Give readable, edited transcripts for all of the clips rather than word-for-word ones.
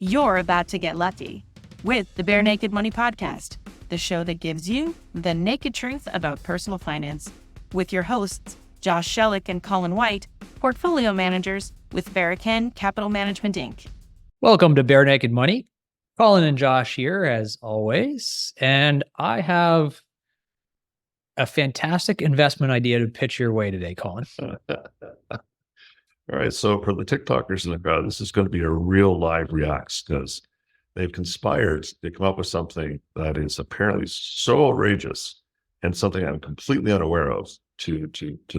You're about to get lucky with the Barenaked Money Podcast, the show that gives you the naked truth about personal finance, with your hosts, Josh Shellick and Colin White, portfolio managers with Barenaked Capital Management, Inc. Welcome to Barenaked Money. Colin and Josh here, as always, and I have a fantastic investment idea to pitch your way today, Colin. All right, so for the TikTokers in the crowd, this is going to be a real live reacts because they've conspired to come up with something that is apparently so outrageous and something I'm completely unaware of to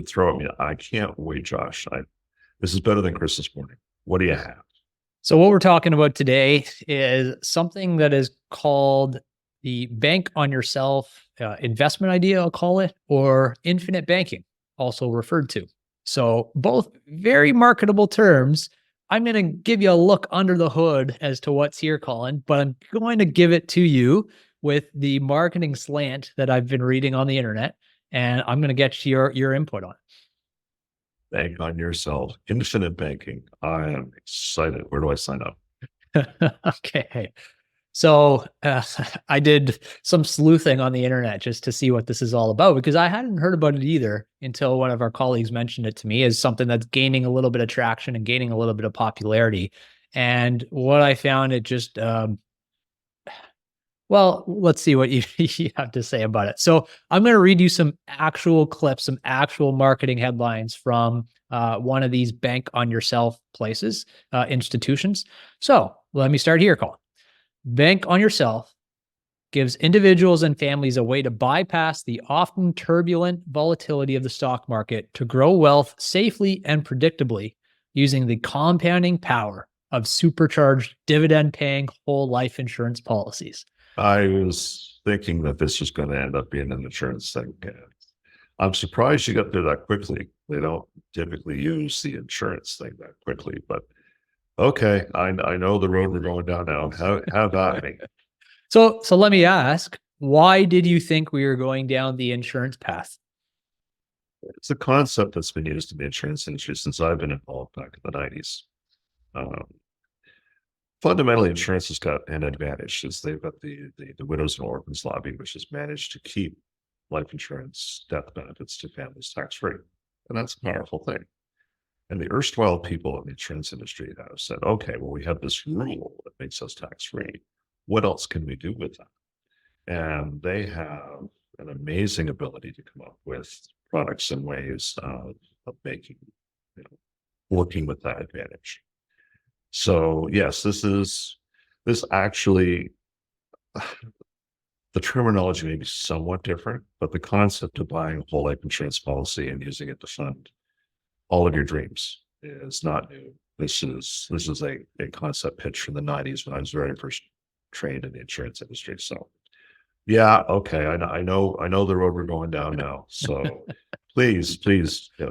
throw at me. I can't wait, Josh. This is better than Christmas morning. What do you have? So what we're talking about today is something that is called the bank on yourself investment idea, I'll call it, or infinite banking, also referred to. So both very marketable terms. I'm going to give you a look under the hood as to what's here, Colin, but I'm going to give it to you with the marketing slant that I've been reading on the internet, and I'm going to get your input on it. Bank on yourself, infinite banking. I am excited. Where do I sign up? Okay. So I did some sleuthing on the internet just to see what this is all about, because I hadn't heard about it either until one of our colleagues mentioned it to me as something that's gaining a little bit of traction and gaining a little bit of popularity. And what I found, it just, well, let's see what you have to say about it. So I'm going to read you some actual clips, some actual marketing headlines from one of these bank on yourself places, institutions. So let me start here, Colin. Bank on yourself gives individuals and families a way to bypass the often turbulent volatility of the stock market to grow wealth safely and predictably using the compounding power of supercharged dividend-paying whole life insurance policies. I was thinking that this was going to end up being an insurance thing. I'm surprised you got there that quickly. They don't typically use the insurance thing that quickly, but okay, I know the road we're going down now. How about me? So let me ask, why did you think we were going down the insurance path? It's a concept that's been used in the insurance industry since I've been involved back in the 90s. Fundamentally, insurance has got an advantage is they've got the Widows and Orphans Lobby, which has managed to keep life insurance death benefits to families tax-free. And that's a powerful thing. And the erstwhile people in the insurance industry have said, okay, well, we have this rule that makes us tax-free. What else can we do with that? And they have an amazing ability to come up with products and ways of making, working with that advantage. So yes, this actually, the terminology may be somewhat different, but the concept of buying a whole life insurance policy and using it to fund all of your dreams is not new. This is a concept pitch from the 90s when I was very first trained in the insurance industry. So yeah, okay, I know the road we're going down now. So please,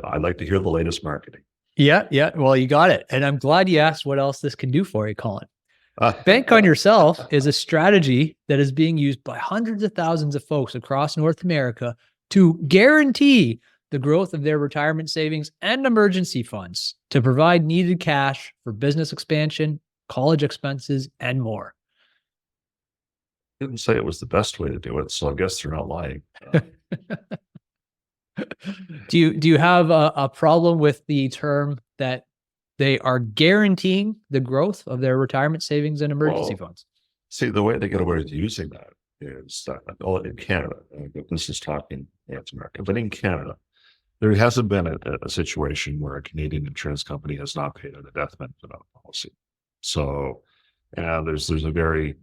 I'd like to hear the latest marketing. Yeah. Well, you got it. And I'm glad you asked what else this can do for you, Colin. Bank on yourself is a strategy that is being used by hundreds of thousands of folks across North America to guarantee the growth of their retirement savings and emergency funds to provide needed cash for business expansion, college expenses, and more. Didn't say it was the best way to do it, so I guess they're not lying. Do you have a problem with the term that they are guaranteeing the growth of their retirement savings and emergency funds? See, the way they get away with using that is that in Canada, this is talking North America, but in Canada, there hasn't been a situation where a Canadian insurance company has not paid out a death benefit on a policy. So, there's a very,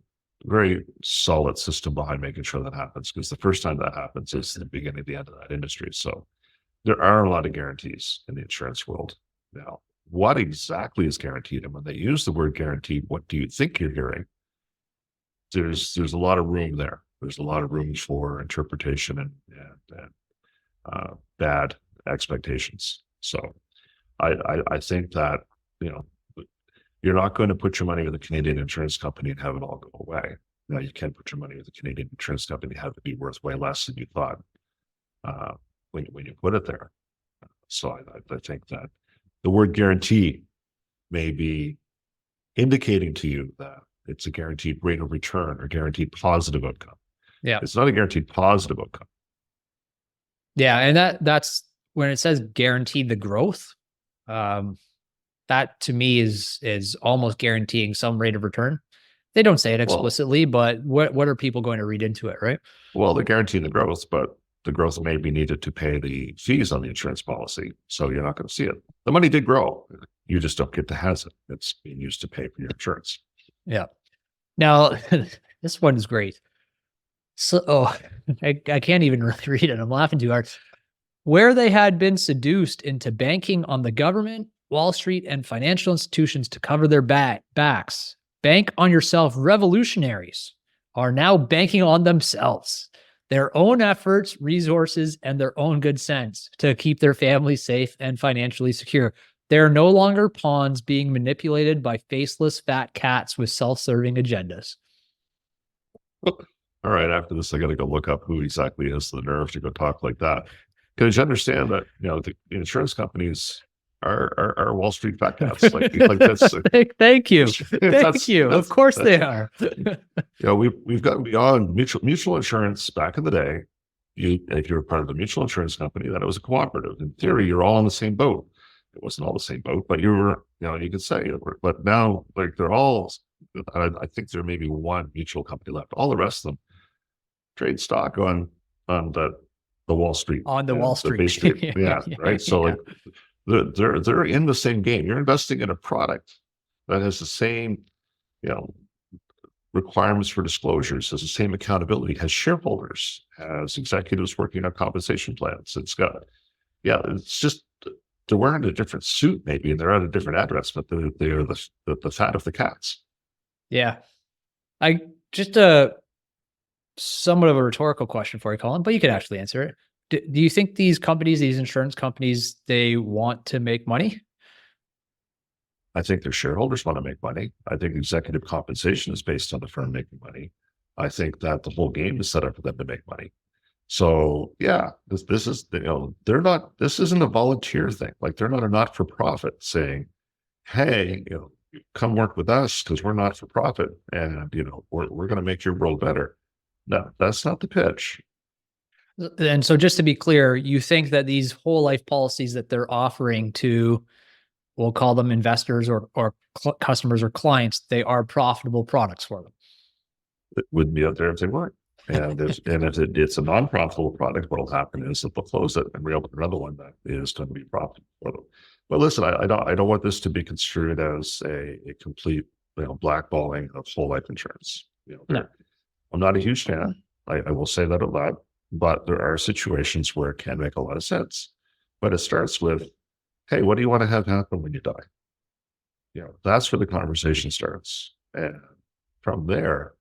very solid system behind making sure that happens, because the first time that happens is the beginning of the end of that industry. So there are a lot of guarantees in the insurance world. Now, what exactly is guaranteed? And when they use the word guaranteed, what do you think you're hearing? There's a lot of room there. There's a lot of room for interpretation and bad expectations. So I think that, you're not going to put your money with a Canadian insurance company and have it all go away. Now, you can put your money with a Canadian insurance company and have it be worth way less than you thought when you put it there. So I think that the word guarantee may be indicating to you that it's a guaranteed rate of return or guaranteed positive outcome. Yeah. It's not a guaranteed positive outcome. Yeah. And that's when it says guaranteed the growth, that to me is almost guaranteeing some rate of return. They don't say it explicitly, but what are people going to read into it, right? Well, they're guaranteeing the growth, but the growth may be needed to pay the fees on the insurance policy. So you're not going to see it. The money did grow. You just don't get to have it. It's being used to pay for your insurance. Yeah. Now, this one is great. So, I can't even really read it. I'm laughing too hard. Where they had been seduced into banking on the government, Wall Street, and financial institutions to cover their backs, bank on yourself revolutionaries are now banking on themselves, their own efforts, resources, and their own good sense to keep their families safe and financially secure. They're no longer pawns being manipulated by faceless fat cats with self-serving agendas. All right. After this, I got to go look up who exactly has the nerve to go talk like that. Because you understand that, the insurance companies are Wall Street fat cats. Like that's. Thank you. Thank you. Of course they are. We've gotten beyond mutual insurance. Back in the day, if you were part of the mutual insurance company, then it was a cooperative. In theory, you're all on the same boat. It wasn't all the same boat, but you were, you could say, but now, like, they're all, I think there may be one mutual company left. All the rest of them trade stock on the Wall Street. On the Wall Street. Street. Yeah, right. So like they're in the same game. You're investing in a product that has the same, requirements for disclosures, has the same accountability, has shareholders, has executives working on compensation plans. It's just, they're wearing a different suit maybe, and they're at a different address, but they're the fat of the cats. Yeah. I just somewhat of a rhetorical question for you, Colin, but you could actually answer it. Do you think these companies, these insurance companies, they want to make money? I think their shareholders want to make money. I think executive compensation is based on the firm making money. I think that the whole game is set up for them to make money. So yeah, this is, this isn't a volunteer thing. Like, they're not a not-for-profit saying, hey, come work with us because we're not for profit and, we're going to make your world better. No, that's not the pitch. And so just to be clear, you think that these whole life policies that they're offering to, we'll call them investors or customers or clients, they are profitable products for them. It wouldn't be out there if they weren't. And if it's a non-profitable product, what will happen is that they'll close it and reopen another one that is going to be profitable for them. But listen, I don't want this to be construed as a complete, blackballing of whole life insurance. No. I'm not a huge fan. I will say that a lot, but there are situations where it can make a lot of sense. But it starts with, hey, what do you want to have happen when you die? That's where the conversation starts. And from there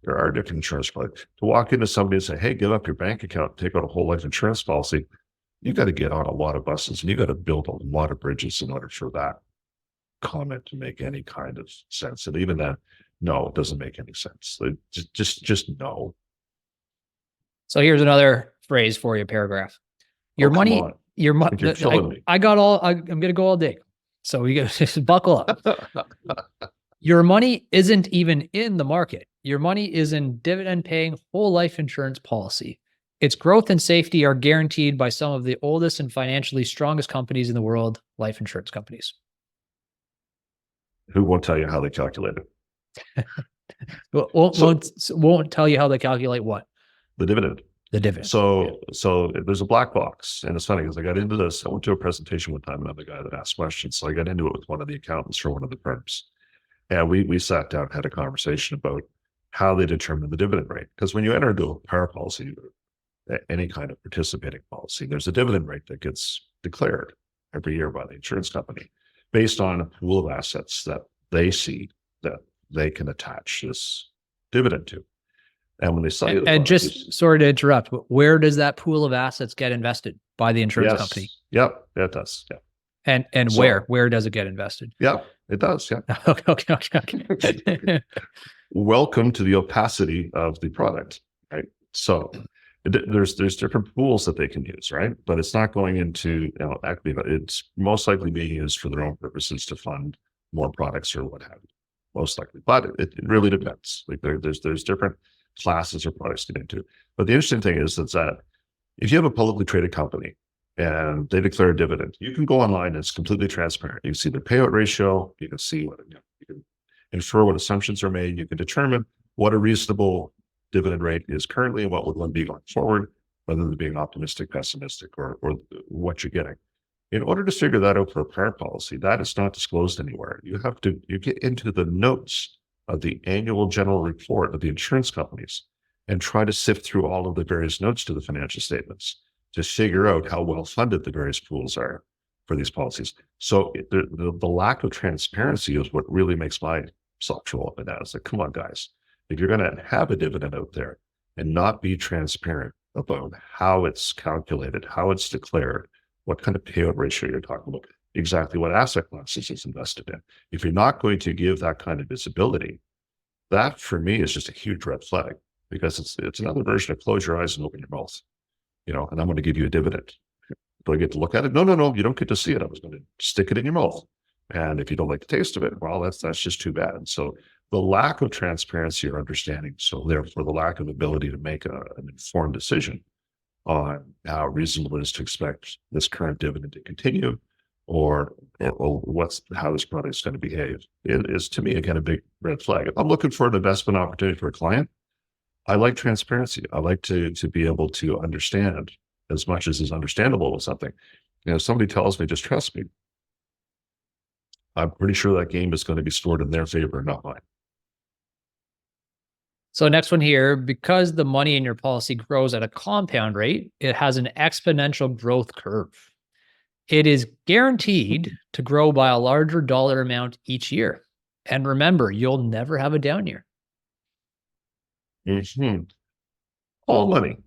are different insurance products. To walk into somebody and say, hey, give up your bank account, take out a whole life insurance policy, you got to get on a lot of buses and you got to build a lot of bridges in order for that comment to make any kind of sense. And even then, no, it doesn't make any sense. Just no. So here's another phrase for you, paragraph. Your money. I'm going to go all day. So we got to buckle up. Your money isn't even in the market. Your money is in dividend-paying whole life insurance policy. Its growth and safety are guaranteed by some of the oldest and financially strongest companies in the world, life insurance companies. Who won't tell you how they calculate it? Won't tell you how they calculate what? The dividend. The dividend. So there's a black box. And it's funny because I got into this. I went to a presentation one time, another guy that asked questions. So I got into it with one of the accountants for one of the firms. And we sat down, had a conversation about how they determine the dividend rate. Because when you enter into a par policy, any kind of participating policy, there's a dividend rate that gets declared every year by the insurance company based on a pool of assets that they see that they can attach this dividend to. And when they say, and just sorry to interrupt, but where does that pool of assets get invested by the insurance company? Yep, it does. Yeah. And so, where does it get invested? Yep, it does. Yeah. Okay. Welcome to the opacity of the product, right? So there's different pools that they can use, right? But it's not going into equity. It's most likely being used for their own purposes to fund more products or what have you. most likely. But it really depends. Like there's different classes or products to get into. But the interesting thing is that if you have a publicly traded company and they declare a dividend, you can go online and it's completely transparent. You can see the payout ratio. You can see what, you can infer what assumptions are made. You can determine what a reasonable dividend rate is currently and what would one be going forward, rather than being optimistic, pessimistic, or what you're getting. In order to figure that out for a parent policy, that is not disclosed anywhere. You get into the notes of the annual general report of the insurance companies and try to sift through all of the various notes to the financial statements to figure out how well funded the various pools are for these policies. So the lack of transparency is what really makes myself show up in that. It's like, come on, guys, if you're going to have a dividend out there and not be transparent about how it's calculated, how it's declared, what kind of payout ratio you're talking about, exactly what asset classes it's invested in. If you're not going to give that kind of visibility, that for me is just a huge red flag, because it's another version of close your eyes and open your mouth, and I'm going to give you a dividend. Do I get to look at it? No, you don't get to see it. I was going to stick it in your mouth. And if you don't like the taste of it, well, that's just too bad. And so the lack of transparency or understanding, so therefore the lack of ability to make an informed decision on how reasonable it is to expect this current dividend to continue, or how this product is going to behave, it is, to me, again, a big red flag. If I'm looking for an investment opportunity for a client, I like transparency. I like to be able to understand as much as is understandable with something. If somebody tells me, just trust me, I'm pretty sure that game is going to be stored in their favor, not mine. So next one here, because the money in your policy grows at a compound rate, it has an exponential growth curve. It is guaranteed to grow by a larger dollar amount each year. And remember, you'll never have a down year. Mm-hmm. All money,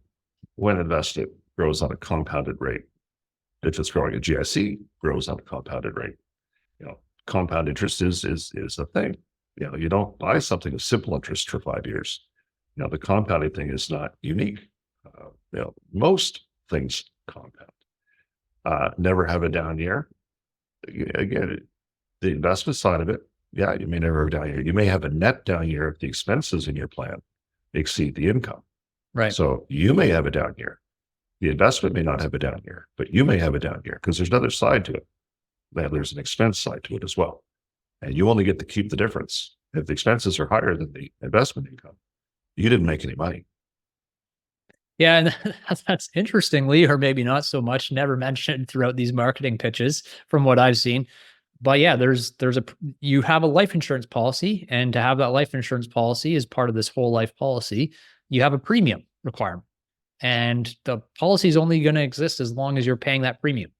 when invested, grows on a compounded rate. If it's growing, a GIC grows on a compounded rate. Compound interest is a thing. You don't buy something with simple interest for 5 years. The compounding thing is not unique. Most things compound. Never have a down year. Again, the investment side of it, yeah, you may never have a down year. You may have a net down year if the expenses in your plan exceed the income. Right. So you may have a down year. The investment may not have a down year, but you may have a down year because there's another side to it. There's an expense side to it as well. And you only get to keep the difference. If the expenses are higher than the investment income, you didn't make any money. Yeah, and that's interestingly, or maybe not so much, never mentioned throughout these marketing pitches from what I've seen. But yeah, you have a life insurance policy, and to have that life insurance policy as part of this whole life policy, you have a premium requirement. And the policy is only going to exist as long as you're paying that premium.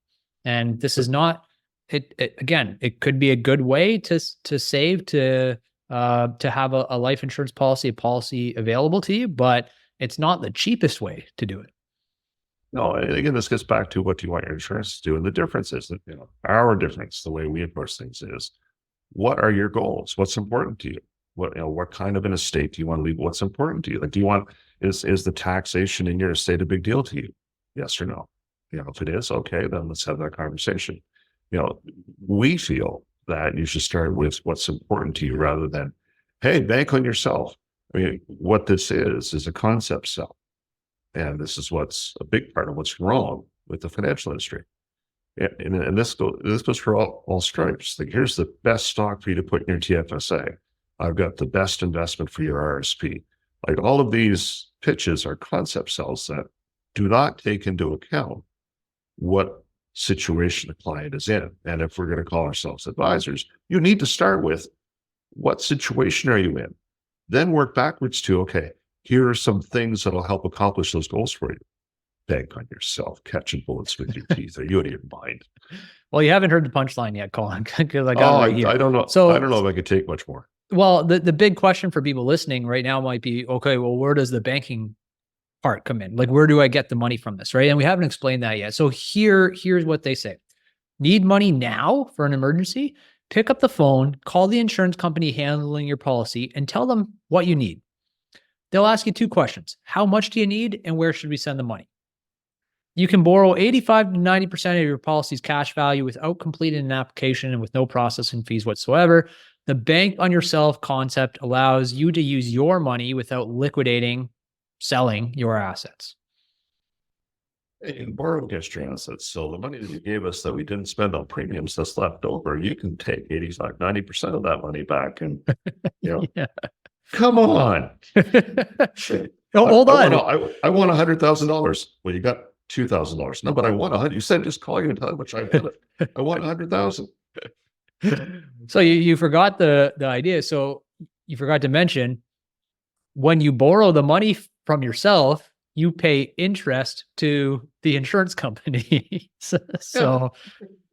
And this is not again, it could be a good way to save, to have a life insurance policy available to you, but it's not the cheapest way to do it. No, again, this gets back to what do you want your insurance to do? And the difference is that, our difference, the way we approach things is, what are your goals? What's important to you? What kind of an estate do you want to leave? What's important to you? Like, is the taxation in your estate a big deal to you? Yes or no? If it is, okay, then let's have that conversation. We feel that you should start with what's important to you rather than, hey, bank on yourself. What this is a concept sell. And this is what's a big part of what's wrong with the financial industry. And this goes for all stripes. Like, here's the best stock for you to put in your TFSA. I've got the best investment for your RSP. Like, all of these pitches are concept sells that do not take into account what situation the client is in. And if we're going to call ourselves advisors, you need to start with, what situation are you in? Then work backwards to, okay, here are some things that'll help accomplish those goals for you. Bank on yourself, catching bullets with your teeth. Are you out of your mind? Well, you haven't heard the punchline yet, Colin, because I don't know. So I don't know if I could take much more. Well, the big question for people listening right now might be, okay, well, where does the banking part come in? Like, where do I get the money from this, right? And we haven't explained that yet. So here's what they say. Need money now for an emergency? Pick up the phone, call the insurance company handling your policy, and tell them what you need. They'll ask you 2 questions. How much do you need, and where should we send the money? You can borrow 85 to 90% of your policy's cash value without completing an application and with no processing fees whatsoever. The bank on yourself concept allows you to use your money without liquidating, selling your assets. And borrow against your assets. So the money that you gave us that we didn't spend on premiums that's left over, you can take 85, 90% of that money back. And, Yeah. come on. Hold on. I want $100,000. Well, you got $2,000. No, but I want 100. You said just call you and tell you how much I want it. I want 100,000. So you forgot the idea. So you forgot to mention, when you borrow the money from yourself, you pay interest to the insurance company. So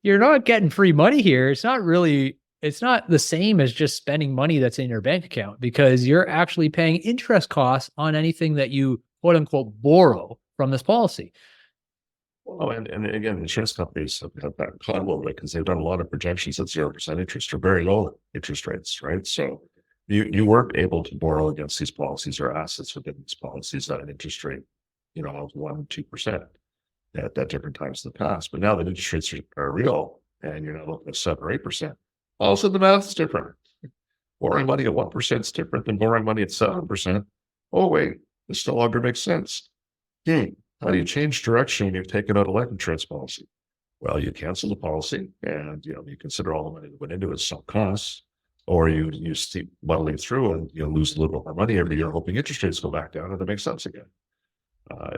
you're not getting free money here. It's not the same as just spending money that's in your bank account, because you're actually paying interest costs on anything that you quote unquote borrow from this policy. Oh, and again, insurance companies have that caught a little bit because they've done a lot of projections at 0% interest or very low interest rates, right? So you weren't able to borrow against these policies or assets within these policies at an interest rate, of 1-2% at different times in the past. But now that interest rates are real and you're not looking at 7 or 8%, also the math is different. Borrowing money at 1% is different than borrowing money at 7%. Oh, wait, this no longer makes sense. How do you change direction when you've taken out a life insurance policy? Well, you cancel the policy and you consider all the money that went into it sunk costs, or you keep muddling through and lose a little bit more money every year, hoping interest rates go back down and it makes sense again.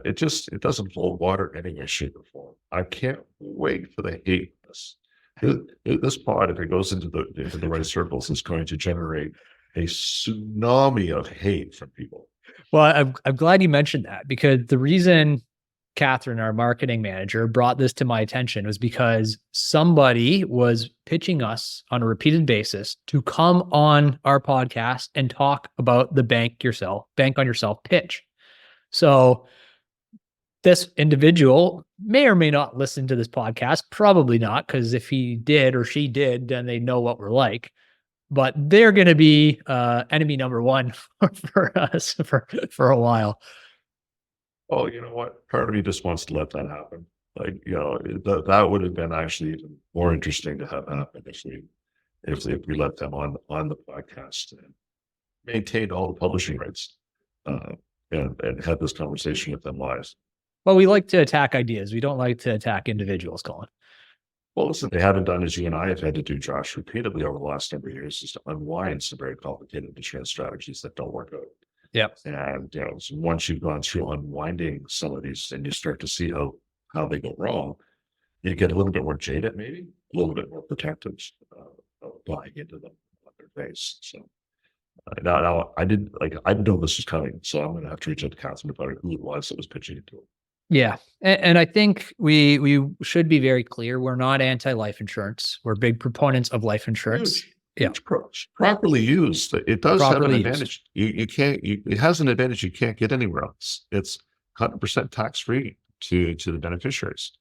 It doesn't hold water any way, shape, or form. I can't wait for the hate of this. This pod, if it goes into the right circles, is going to generate a tsunami of hate from people. Well, I'm glad you mentioned that, because the reason Catherine, our marketing manager, brought this to my attention was because somebody was pitching us on a repeated basis to come on our podcast and talk about the bank on yourself pitch. So this individual may or may not listen to this podcast, probably not, because if he did or she did, then they know what we're like. But they're going to be enemy number one for us for a while. Oh, you know what? Part of me just wants to let that happen. Like, that would have been actually even more interesting to have happen if we let them on the podcast and maintained all the publishing rights and had this conversation with them live. Well, we like to attack ideas. We don't like to attack individuals, Colin. Well, listen, they haven't done as you and I have had to do, Josh, repeatedly over the last number of years, is to unwind some very complicated insurance strategies that don't work out. Yep. And so once you've gone through unwinding some of these and you start to see how they go wrong, you get a little bit more jaded, maybe a little bit more protective of buying into them on their face. So now I didn't know this was coming, so I'm going to have to reach out to Catherine about who it was that was pitching it to him. Yeah. And I think we should be very clear. We're not anti-life insurance. We're big proponents of life insurance. Huge approach. Properly used, it does have an advantage. It has an advantage you can't get anywhere else. It's 100% tax-free to the beneficiaries.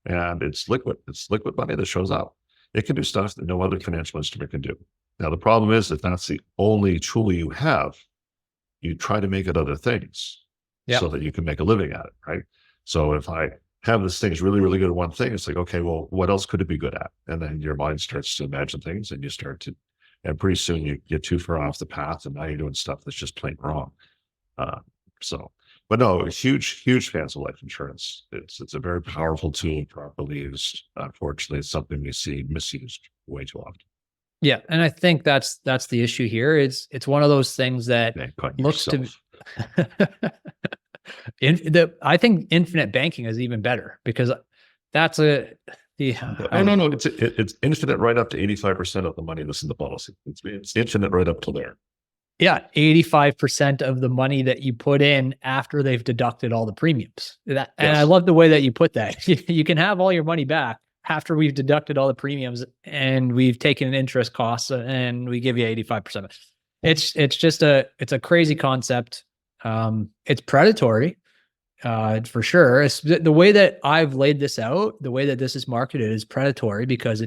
And it's liquid. It's liquid money that shows up. It can do stuff that no other financial instrument can do. Now, the problem is if that's the only tool you have, you try to make it other things so that you can make a living at it, right? So if I have this thing is really, really good at one thing, it's like, okay, well, what else could it be good at? And then your mind starts to imagine things and and pretty soon you get too far off the path and now you're doing stuff that's just plain wrong. But no, huge fans of life insurance. It's a very powerful tool, properly used. Unfortunately, it's something we see misused way too often. Yeah. And I think that's the issue here. It's one of those things that looks to I think infinite banking is even better, because that's no. It's infinite right up to 85% of the money that's in the policy. It's infinite right up to there. Yeah, 85% of the money that you put in after they've deducted all the premiums. And I love the way that you put that. You can have all your money back after we've deducted all the premiums and we've taken interest costs and we give you 85%. It's just a crazy concept. It's predatory, for sure. It's the way that I've laid this out, the way that this is marketed is predatory, because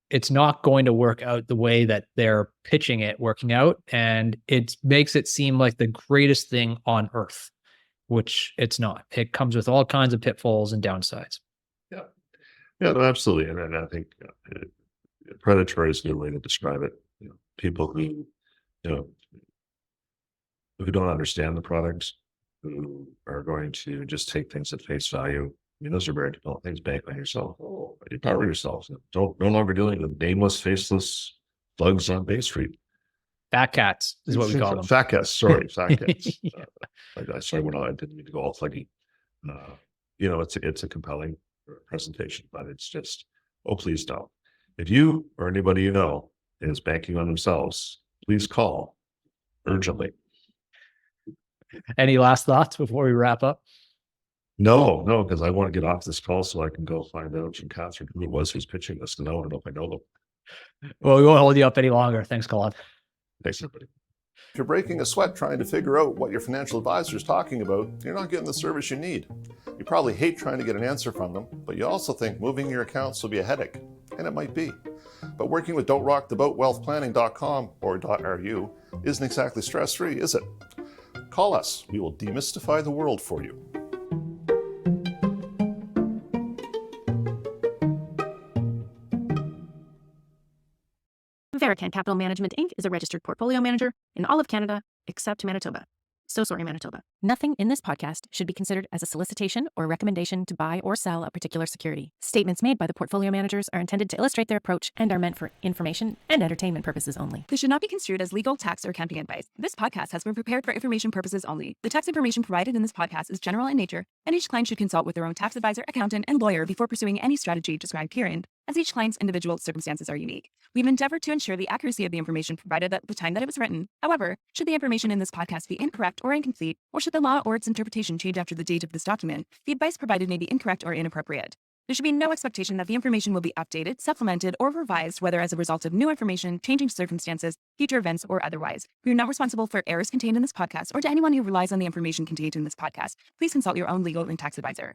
it's not going to work out the way that they're pitching it working out. And it makes it seem like the greatest thing on earth, which it's not. It comes with all kinds of pitfalls and downsides. Yeah, no, absolutely. And I think predatory is a good way to describe it. People who, who don't understand the products, who are going to just take things at face value. Those are very difficult things. Bank on yourself. Oh, you power yourself. No longer dealing with nameless, faceless thugs on Bay Street. Fat cats is what we call them. Fat cats. Sorry, fat cats. Sorry, I didn't mean to go all thuggy. It's a compelling presentation, but it's just, oh, please don't. If you or anybody you know is banking on themselves, please call urgently. Any last thoughts before we wrap up? No, because I want to get off this call so I can go find out from Catherine who it was who's pitching this, because I want to know if I know them. Well, we won't hold you up any longer. Thanks, Colin. Thanks, everybody. If you're breaking a sweat trying to figure out what your financial advisor is talking about, you're not getting the service you need. You probably hate trying to get an answer from them, but you also think moving your accounts will be a headache, and it might be. But working with don'trocktheboatwealthplanning.com or .ru isn't exactly stress-free, is it? Call us. We will demystify the world for you. Barenaked Capital Management Inc. is a registered portfolio manager in all of Canada except Manitoba. So sorry, Manitoba. Nothing in this podcast should be considered as a solicitation or recommendation to buy or sell a particular security. Statements made by the portfolio managers are intended to illustrate their approach and are meant for information and entertainment purposes only. This should not be construed as legal, tax, or accounting advice. This podcast has been prepared for information purposes only. The tax information provided in this podcast is general in nature, and each client should consult with their own tax advisor, accountant, and lawyer before pursuing any strategy described herein, as each client's individual circumstances are unique. We've endeavored to ensure the accuracy of the information provided at the time that it was written. However, should the information in this podcast be incorrect or incomplete, or should the law or its interpretation change after the date of this document, the advice provided may be incorrect or inappropriate. There should be no expectation that the information will be updated, supplemented, or revised, whether as a result of new information, changing circumstances, future events, or otherwise. We are not responsible for errors contained in this podcast or to anyone who relies on the information contained in this podcast. Please consult your own legal and tax advisor.